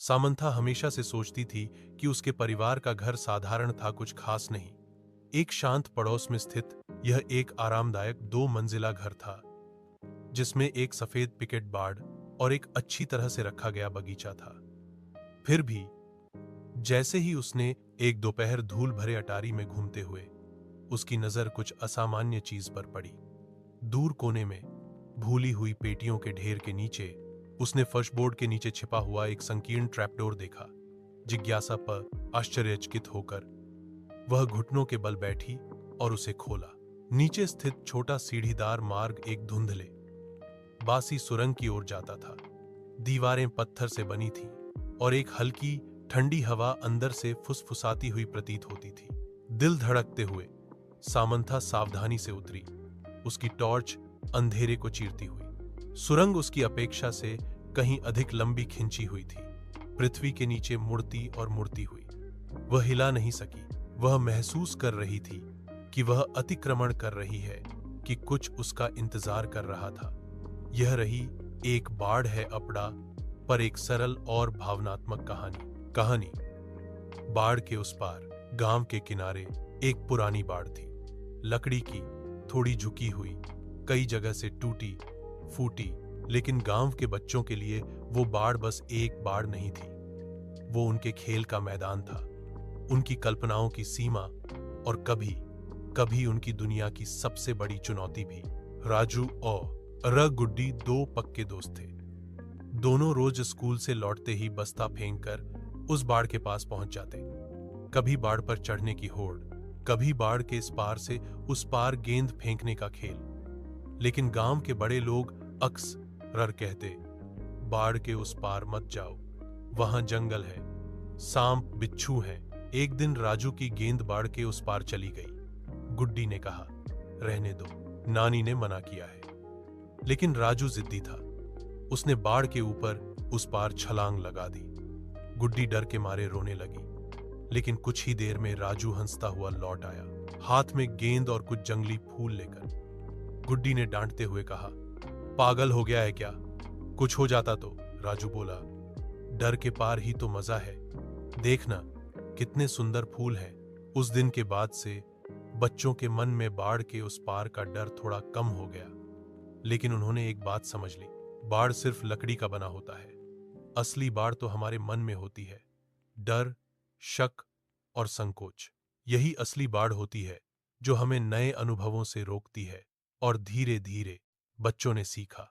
Samantha हमेशा से सोचती थी कि उसके परिवार का घर साधारण था, कुछ खास नहीं। एक शांत पड़ोस में स्थित यह एक आरामदायक 2 मंजिला घर था, जिसमें एक सफेद पिकेट बाड़ और एक अच्छी तरह से रखा गया बगीचा था। फिर भी जैसे ही उसने एक दोपहर धूल भरे अटारी में घूमते हुए उसकी नजर कुछ असामान्य चीज पर पड़ी। दूर कोने में भूली हुई पेटियों के ढेर के नीचे उसने फर्शबोर्ड के नीचे छिपा हुआ एक संकीर्ण ट्रैपडोर देखा। जिज्ञासा पर आश्चर्यचकित होकर वह घुटनों के बल बैठी और उसे खोला। नीचे स्थित छोटा सीढ़ीदार मार्ग एक धुंधले बासी सुरंग की ओर जाता था। दीवारें पत्थर से बनी थीं और एक हल्की ठंडी हवा अंदर से फुसफुसाती हुई प्रतीत होती थी। दिल धड़कते हुए सामंथा सावधानी से उतरी, उसकी टॉर्च अंधेरे को चीरती हुई। सुरंग उसकी अपेक्षा से कहीं अधिक लंबी खिंची हुई थी, पृथ्वी के नीचे मुड़ती और मुड़ती हुई। वह हिला नहीं सकी। वह महसूस कर रही थी कि वह अतिक्रमण कर रही है, कि कुछ उसका इंतजार कर रहा था। यह रही एक बाढ़ है अपड़ा पर एक सरल और भावनात्मक कहानी। बाढ़ के उस पार गांव के किनारे एक पुरानी बाड़ थी, लकड़ी की, थोड़ी झुकी हुई, कई जगह से टूटी फूटी। लेकिन गांव के बच्चों के लिए वो बाड़ बस एक बाड़ नहीं थी, वो उनके खेल का मैदान था, उनकी कल्पनाओं की सीमा और कभी कभी उनकी दुनिया की सबसे बड़ी चुनौती भी। राजू और गुड्डी 2 पक्के दोस्त थे। दोनों रोज स्कूल से लौटते ही बस्ता फेंक कर उस बाड़ के पास पहुंच जाते। कभी बाड़ पर चढ़ने की होड़, कभी बाड़ के इस पार से उस पार गेंद फेंकने का खेल। लेकिन गांव के बड़े लोग अक्सर कहते, बाड़ के उस पार मत जाओ, वहां जंगल है, सांप बिच्छू हैं। एक दिन राजू की गेंद बाड़ के उस पार चली गई। गुड्डी ने कहा, रहने दो, नानी ने मना किया है। लेकिन राजू जिद्दी था। उसने बाड़ के ऊपर उस पार छलांग लगा दी। गुड्डी डर के मारे रोने लगी। लेकिन कुछ ही देर में राजू हंसता हुआ लौट आया, हाथ में गेंद और कुछ जंगली फूल लेकर। गुड्डी ने डांटते हुए कहा, पागल हो गया है क्या? कुछ हो जाता तो? राजू बोला, डर के पार ही तो मजा है, देखना कितने सुंदर फूल हैं। उस दिन के बाद से बच्चों के मन में बाढ़ के उस पार का डर थोड़ा कम हो गया। लेकिन उन्होंने एक बात समझ ली, बाढ़ सिर्फ लकड़ी का बना होता है, असली बाढ़ तो हमारे मन में होती है। डर, शक और संकोच, यही असली बाढ़ होती है, जो हमें नए अनुभवों से रोकती है। और धीरे धीरे बच्चों ने सीखा